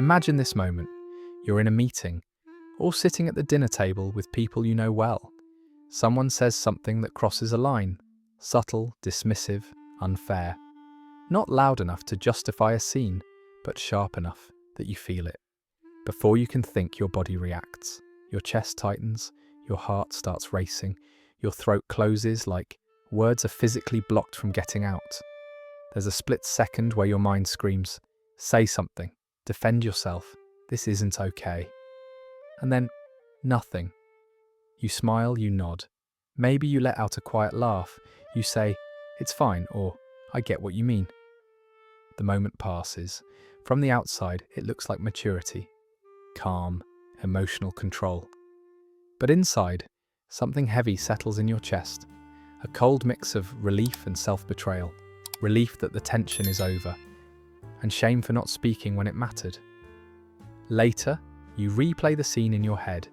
Imagine this moment. You're in a meeting, or sitting at the dinner table with people you know well. Someone says something that crosses a line, subtle, dismissive, unfair. Not loud enough to justify a scene, but sharp enough that you feel it. Before you can think, your body reacts. Your chest tightens, your heart starts racing, your throat closes like words are physically blocked from getting out. There's a split second where your mind screams, "Say something, defend yourself, this isn't okay." And then, nothing. You smile, you nod. Maybe you let out a quiet laugh. You say, "It's fine," or "I get what you mean." The moment passes. From the outside, it looks like maturity, calm, emotional control. But inside, something heavy settles in your chest. A cold mix of relief and self-betrayal. Relief that the tension is over, and shame for not speaking when it mattered. Later, you replay the scene in your head.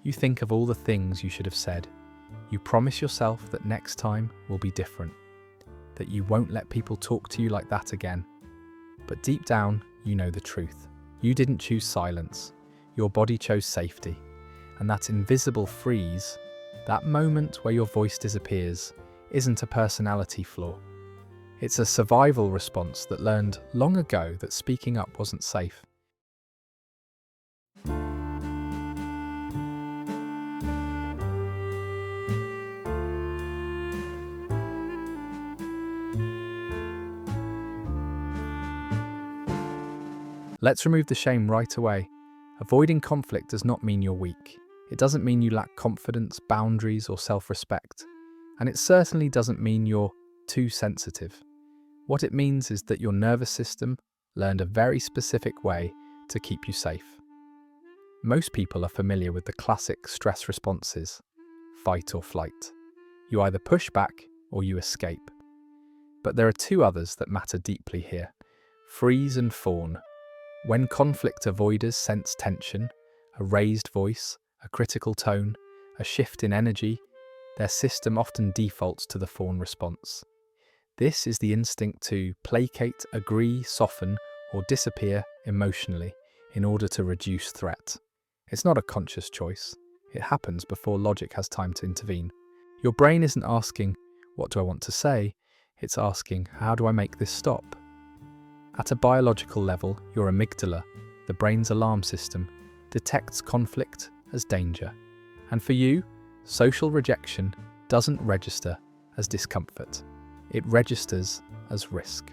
You think of all the things you should have said. You promise yourself that next time will be different, that you won't let people talk to you like that again. But deep down, you know the truth. You didn't choose silence. Your body chose safety. And that invisible freeze, that moment where your voice disappears, isn't a personality flaw. It's a survival response that learned long ago that speaking up wasn't safe. Let's remove the shame right away. Avoiding conflict does not mean you're weak. It doesn't mean you lack confidence, boundaries, or self-respect. And it certainly doesn't mean you're too sensitive. What it means is that your nervous system learned a very specific way to keep you safe. Most people are familiar with the classic stress responses, fight or flight. You either push back or you escape. But there are two others that matter deeply here, freeze and fawn. When conflict avoiders sense tension, a raised voice, a critical tone, a shift in energy, their system often defaults to the fawn response. This is the instinct to placate, agree, soften, or disappear emotionally in order to reduce threat. It's not a conscious choice. It happens before logic has time to intervene. Your brain isn't asking, "What do I want to say?" It's asking, "How do I make this stop?" At a biological level, your amygdala, the brain's alarm system, detects conflict as danger. And for you, social rejection doesn't register as discomfort. It registers as risk.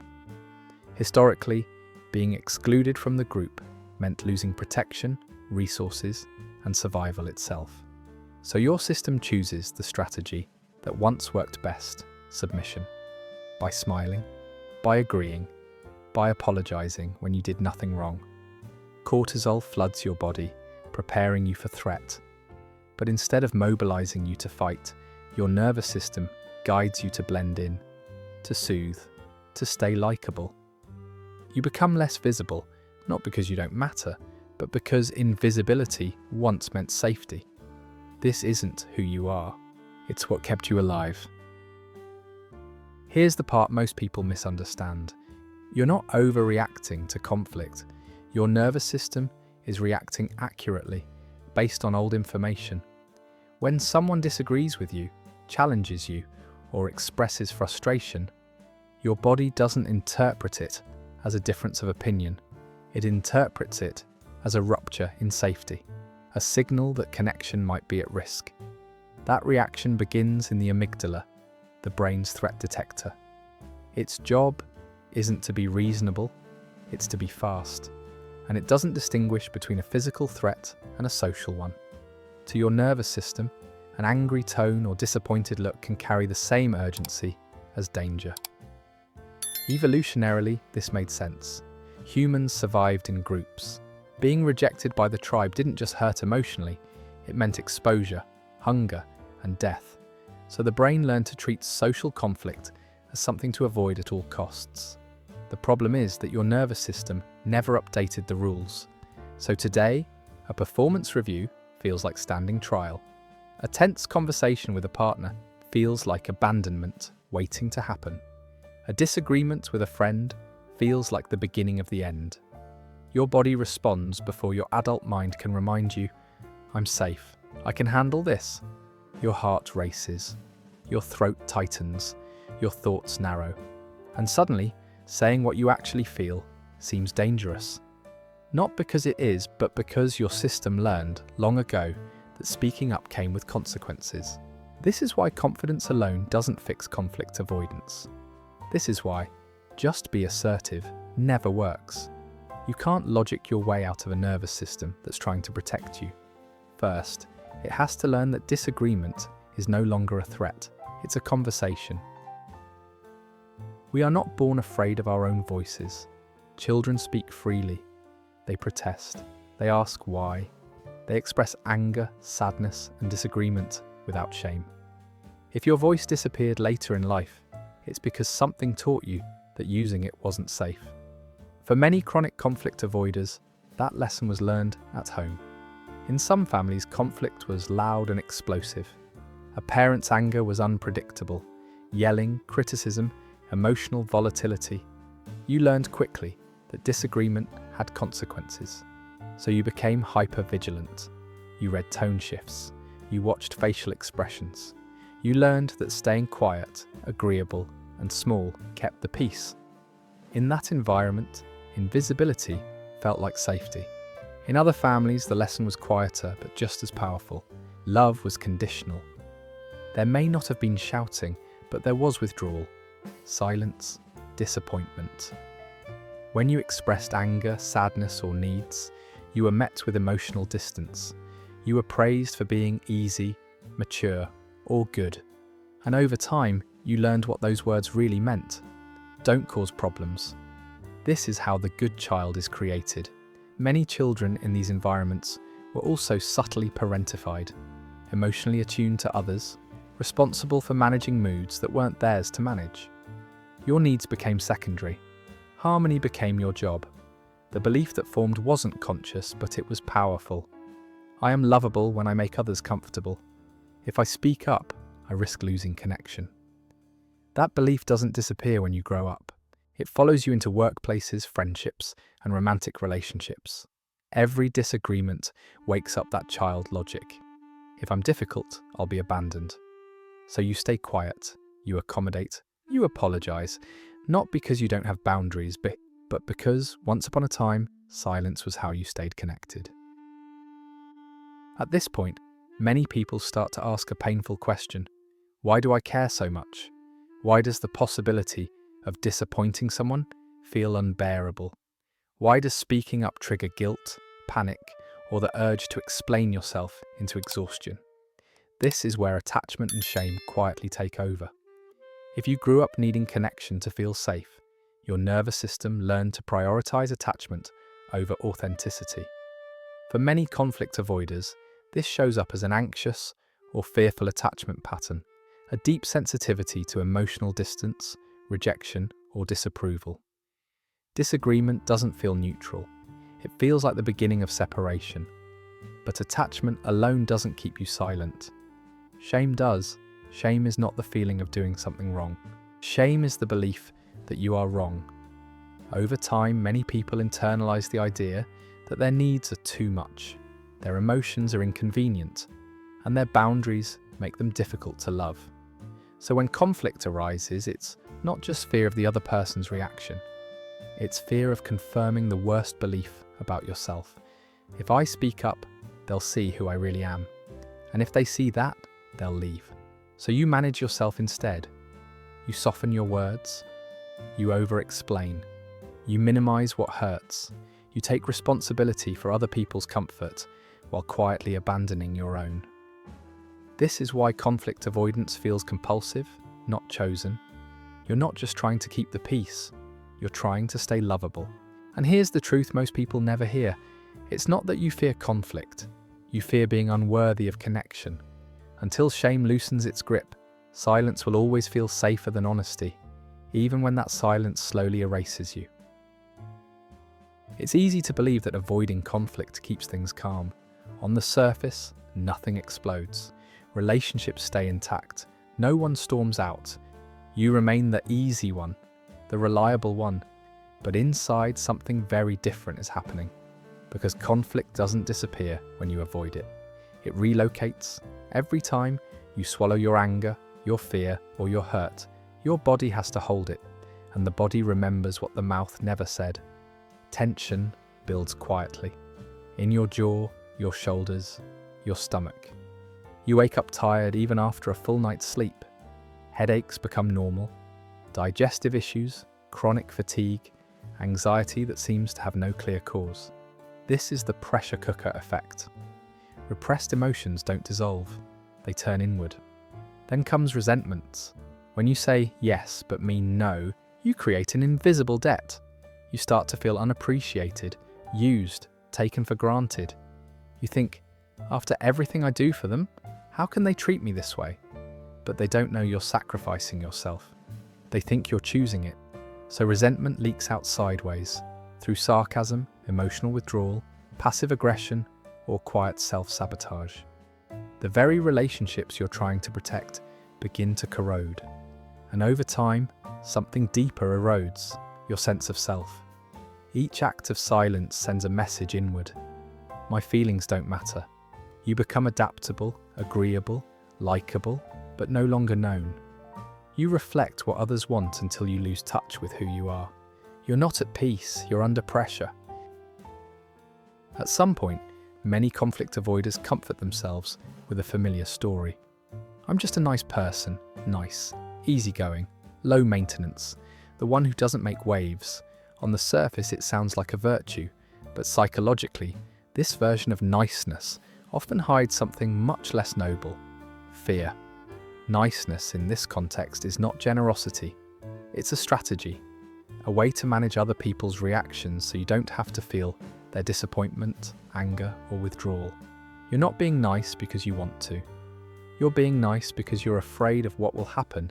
Historically, being excluded from the group meant losing protection, resources, and survival itself. So your system chooses the strategy that once worked best, submission. By smiling, by agreeing, by apologizing when you did nothing wrong. Cortisol floods your body, preparing you for threat. But instead of mobilizing you to fight, your nervous system guides you to blend in, to soothe, to stay likable. You become less visible, not because you don't matter, but because invisibility once meant safety. This isn't who you are. It's what kept you alive. Here's the part most people misunderstand. You're not overreacting to conflict. Your nervous system is reacting accurately, based on old information. When someone disagrees with you, challenges you, or expresses frustration, your body doesn't interpret it as a difference of opinion. It interprets it as a rupture in safety, a signal that connection might be at risk. That reaction begins in the amygdala, the brain's threat detector. Its job isn't to be reasonable, it's to be fast. And it doesn't distinguish between a physical threat and a social one. To your nervous system, an angry tone or disappointed look can carry the same urgency as danger. Evolutionarily, this made sense. Humans survived in groups. Being rejected by the tribe didn't just hurt emotionally, it meant exposure, hunger, and death. So the brain learned to treat social conflict as something to avoid at all costs. The problem is that your nervous system never updated the rules. So today, a performance review feels like standing trial. A tense conversation with a partner feels like abandonment waiting to happen. A disagreement with a friend feels like the beginning of the end. Your body responds before your adult mind can remind you, I'm safe, I can handle this. Your heart races, your throat tightens, your thoughts narrow, and suddenly, saying what you actually feel seems dangerous. Not because it is, but because your system learned long ago that speaking up came with consequences. This is why confidence alone doesn't fix conflict avoidance. This is why just be assertive never works. You can't logic your way out of a nervous system that's trying to protect you. First, it has to learn that disagreement is no longer a threat, it's a conversation. We are not born afraid of our own voices. Children speak freely. They protest. They ask why. They express anger, sadness, and disagreement without shame. If your voice disappeared later in life, it's because something taught you that using it wasn't safe. For many chronic conflict avoiders, that lesson was learned at home. In some families, conflict was loud and explosive. A parent's anger was unpredictable. Yelling, criticism, emotional volatility. You learned quickly that disagreement had consequences. So you became hyper-vigilant. You read tone shifts. You watched facial expressions. You learned that staying quiet, agreeable, and small kept the peace. In that environment, invisibility felt like safety. In other families, the lesson was quieter but just as powerful. Love was conditional. There may not have been shouting, but there was withdrawal, silence, disappointment. When you expressed anger, sadness, or needs, you were met with emotional distance. You were praised for being easy, mature, or good. And over time, you learned what those words really meant. Don't cause problems. This is how the good child is created. Many children in these environments were also subtly parentified, emotionally attuned to others, responsible for managing moods that weren't theirs to manage. Your needs became secondary. Harmony became your job. The belief that formed wasn't conscious, but it was powerful. I am lovable when I make others comfortable. If I speak up, I risk losing connection. That belief doesn't disappear when you grow up. It follows you into workplaces, friendships, and romantic relationships. Every disagreement wakes up that child logic. If I'm difficult, I'll be abandoned. So you stay quiet, you accommodate, you apologize, not because you don't have boundaries, but because, once upon a time, silence was how you stayed connected. At this point, many people start to ask a painful question. Why do I care so much? Why does the possibility of disappointing someone feel unbearable? Why does speaking up trigger guilt, panic, or the urge to explain yourself into exhaustion? This is where attachment and shame quietly take over. If you grew up needing connection to feel safe, your nervous system learned to prioritize attachment over authenticity. For many conflict avoiders, this shows up as an anxious or fearful attachment pattern, a deep sensitivity to emotional distance, rejection, or disapproval. Disagreement doesn't feel neutral. It feels like the beginning of separation. But attachment alone doesn't keep you silent. Shame does. Shame is not the feeling of doing something wrong. Shame is the belief that you are wrong. Over time, many people internalize the idea that their needs are too much, their emotions are inconvenient, and their boundaries make them difficult to love. So when conflict arises, it's not just fear of the other person's reaction. It's fear of confirming the worst belief about yourself. If I speak up, they'll see who I really am. And if they see that, they'll leave. So you manage yourself instead. You soften your words. You over-explain. You minimize what hurts. You take responsibility for other people's comfort while quietly abandoning your own. This is why conflict avoidance feels compulsive, not chosen. You're not just trying to keep the peace. You're trying to stay lovable. And here's the truth most people never hear. It's not that you fear conflict. You fear being unworthy of connection. Until shame loosens its grip, silence will always feel safer than honesty, even when that silence slowly erases you. It's easy to believe that avoiding conflict keeps things calm. On the surface, nothing explodes. Relationships stay intact. No one storms out. You remain the easy one, the reliable one. But inside, something very different is happening, because conflict doesn't disappear when you avoid it. It relocates. Every time you swallow your anger, your fear, or your hurt, your body has to hold it, and the body remembers what the mouth never said. Tension builds quietly, in your jaw, your shoulders, your stomach. You wake up tired even after a full night's sleep. Headaches become normal. Digestive issues, chronic fatigue, anxiety that seems to have no clear cause. This is the pressure cooker effect. Repressed emotions don't dissolve, they turn inward. Then comes resentment. When you say yes but mean no, you create an invisible debt. You start to feel unappreciated, used, taken for granted. You think, after everything I do for them, how can they treat me this way? But they don't know you're sacrificing yourself. They think you're choosing it. So resentment leaks out sideways, through sarcasm, emotional withdrawal, passive aggression, or quiet self-sabotage. The very relationships you're trying to protect begin to corrode. And over time, something deeper erodes, your sense of self. Each act of silence sends a message inward. My feelings don't matter. You become adaptable, agreeable, likable, but no longer known. You reflect what others want until you lose touch with who you are. You're not at peace, you're under pressure. At some point, many conflict avoiders comfort themselves with a familiar story. I'm just a nice person, nice, easygoing, low maintenance, the one who doesn't make waves. On the surface it sounds like a virtue, but psychologically, this version of niceness often hides something much less noble: fear. Niceness in this context is not generosity, it's a strategy, a way to manage other people's reactions so you don't have to feel their disappointment, anger, or withdrawal. You're not being nice because you want to. You're being nice because you're afraid of what will happen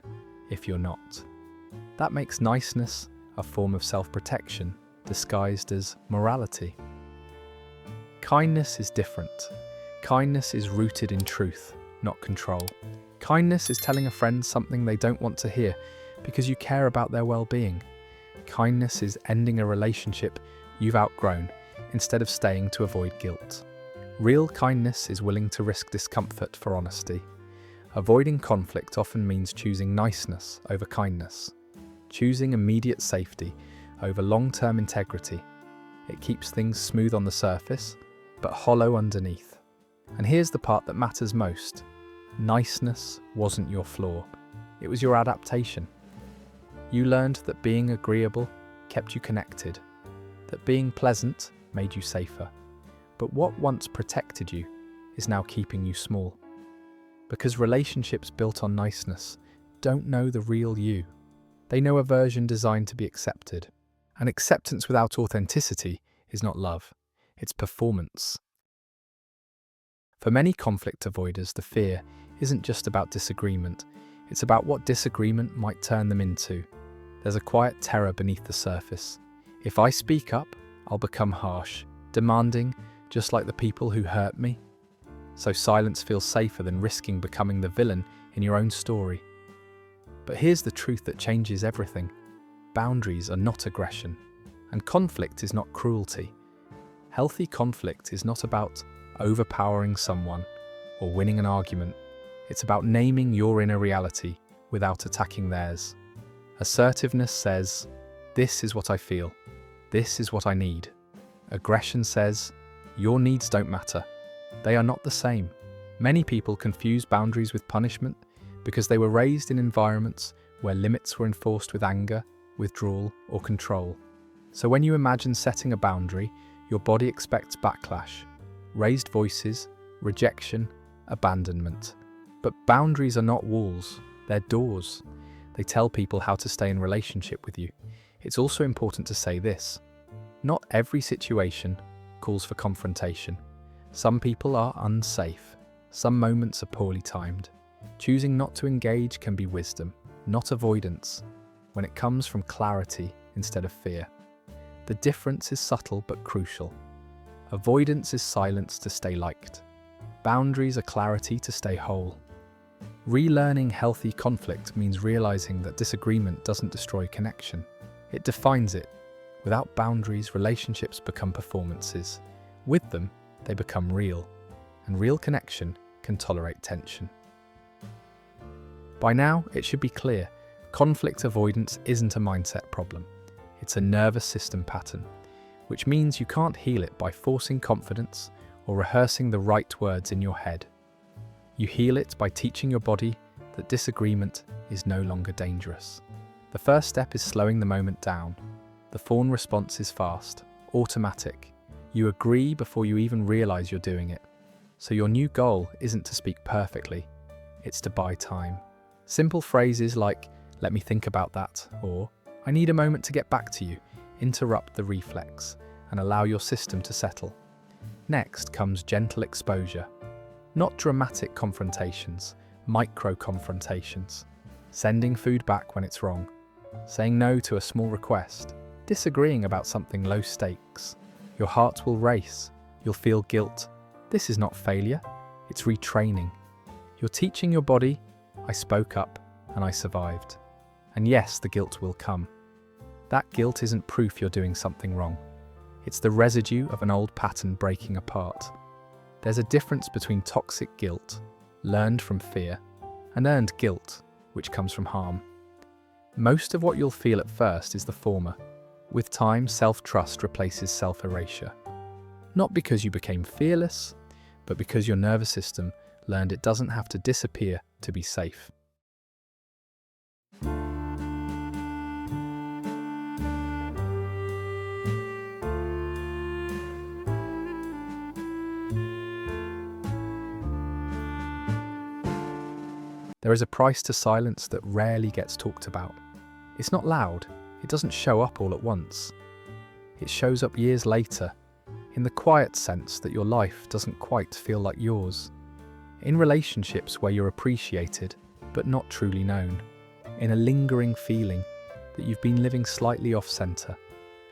if you're not. That makes niceness a form of self-protection disguised as morality. Kindness is different. Kindness is rooted in truth, not control. Kindness is telling a friend something they don't want to hear because you care about their well-being. Kindness is ending a relationship you've outgrown instead of staying to avoid guilt. Real kindness is willing to risk discomfort for honesty. Avoiding conflict often means choosing niceness over kindness, choosing immediate safety over long-term integrity. It keeps things smooth on the surface, but hollow underneath. And here's the part that matters most. Niceness wasn't your flaw. It was your adaptation. You learned that being agreeable kept you connected, that being pleasant made you safer. But what once protected you is now keeping you small. Because relationships built on niceness don't know the real you. They know a version designed to be accepted. And acceptance without authenticity is not love, it's performance. For many conflict avoiders, the fear isn't just about disagreement, it's about what disagreement might turn them into. There's a quiet terror beneath the surface. If I speak up, I'll become harsh, demanding, just like the people who hurt me. So silence feels safer than risking becoming the villain in your own story. But here's the truth that changes everything. Boundaries are not aggression, and conflict is not cruelty. Healthy conflict is not about overpowering someone or winning an argument. It's about naming your inner reality without attacking theirs. Assertiveness says, "This is what I feel. This is what I need." Aggression says, "Your needs don't matter." They are not the same. Many people confuse boundaries with punishment because they were raised in environments where limits were enforced with anger, withdrawal, or control. So when you imagine setting a boundary, your body expects backlash, raised voices, rejection, abandonment. But boundaries are not walls, they're doors. They tell people how to stay in relationship with you. It's also important to say this: not every situation calls for confrontation. Some people are unsafe. Some moments are poorly timed. Choosing not to engage can be wisdom, not avoidance, when it comes from clarity instead of fear. The difference is subtle but crucial. Avoidance is silence to stay liked. Boundaries are clarity to stay whole. Relearning healthy conflict means realizing that disagreement doesn't destroy connection. It defines it. Without boundaries, relationships become performances. With them, they become real, and real connection can tolerate tension. By now, it should be clear, conflict avoidance isn't a mindset problem. It's a nervous system pattern, which means you can't heal it by forcing confidence or rehearsing the right words in your head. You heal it by teaching your body that disagreement is no longer dangerous. The first step is slowing the moment down. The fawn response is fast, automatic. You agree before you even realize you're doing it. So your new goal isn't to speak perfectly, it's to buy time. Simple phrases like, "Let me think about that," or "I need a moment to get back to you," interrupt the reflex and allow your system to settle. Next comes gentle exposure. Not dramatic confrontations, micro confrontations. Sending food back when it's wrong. Saying no to a small request. Disagreeing about something low stakes. Your heart will race. You'll feel guilt. This is not failure, it's retraining. You're teaching your body, I spoke up and I survived. And yes, the guilt will come. That guilt isn't proof you're doing something wrong. It's the residue of an old pattern breaking apart. There's a difference between toxic guilt, learned from fear, and earned guilt, which comes from harm. Most of what you'll feel at first is the former. With time, self-trust replaces self-erasure. Not because you became fearless, but because your nervous system learned it doesn't have to disappear to be safe. There is a price to silence that rarely gets talked about. It's not loud, it doesn't show up all at once. It shows up years later, in the quiet sense that your life doesn't quite feel like yours. In relationships where you're appreciated, but not truly known. In a lingering feeling that you've been living slightly off-center,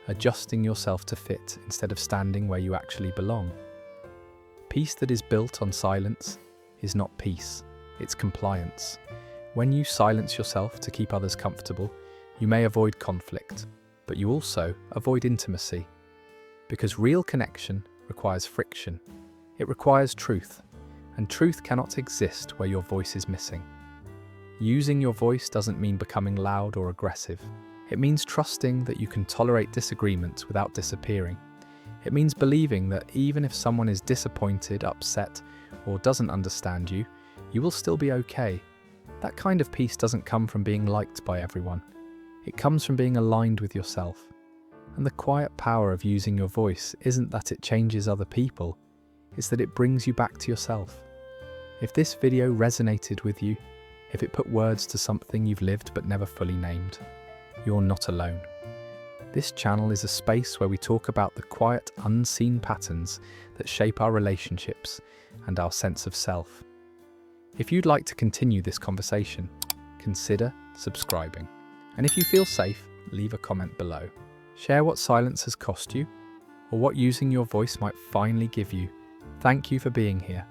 adjusting yourself to fit instead of standing where you actually belong. Peace that is built on silence is not peace. It's compliance. When you silence yourself to keep others comfortable, you may avoid conflict, but you also avoid intimacy. Because real connection requires friction. It requires truth, and truth cannot exist where your voice is missing. Using your voice doesn't mean becoming loud or aggressive. It means trusting that you can tolerate disagreement without disappearing. It means believing that even if someone is disappointed, upset, or doesn't understand you, you will still be okay. That kind of peace doesn't come from being liked by everyone. It comes from being aligned with yourself. And the quiet power of using your voice isn't that it changes other people, it's that it brings you back to yourself. If this video resonated with you, if it put words to something you've lived but never fully named, you're not alone. This channel is a space where we talk about the quiet, unseen patterns that shape our relationships and our sense of self. If you'd like to continue this conversation, consider subscribing. And if you feel safe, leave a comment below. Share what silence has cost you, or what using your voice might finally give you. Thank you for being here.